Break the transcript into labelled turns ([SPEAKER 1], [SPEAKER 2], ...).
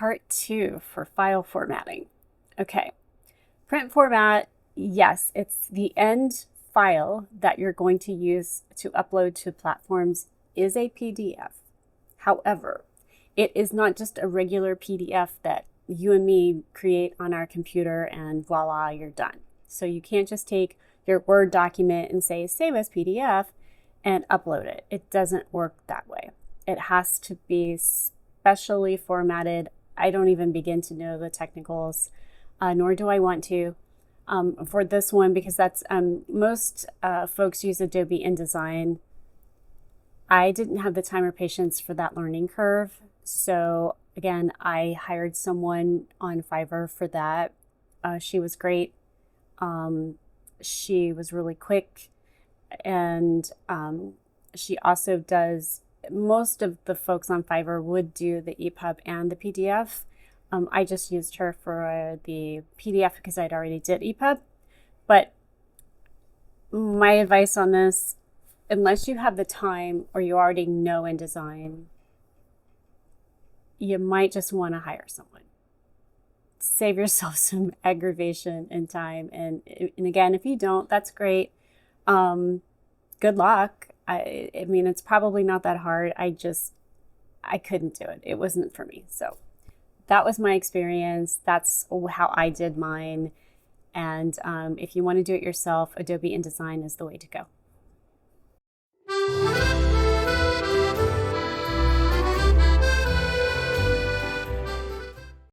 [SPEAKER 1] part 2 for file formatting. Okay, print format, yes, it's the end file that you're going to use to upload to platforms is a PDF. However, it is not just a regular PDF that you and me create on our computer and voila, you're done. So you can't just take your Word document and say save as PDF and upload it. It doesn't work that way. It has to be specially formatted. I don't even begin to know the technicals, nor do I want to for this one, because that's most folks use Adobe InDesign. I didn't have the time or patience for that learning curve. So again, I hired someone on Fiverr for that. She was great. She was really quick, and she also does, most of the folks on Fiverr would do the EPUB and the PDF. I just used her for the PDF because I'd already did EPUB. But my advice on this, unless you have the time or you already know InDesign, you might just want to hire someone. Save yourself some aggravation and time. And again, if you don't, that's great. Good luck. I mean, it's probably not that hard. I couldn't do it. It wasn't for me. So that was my experience. That's how I did mine. And if you want to do it yourself, Adobe InDesign is the way to go.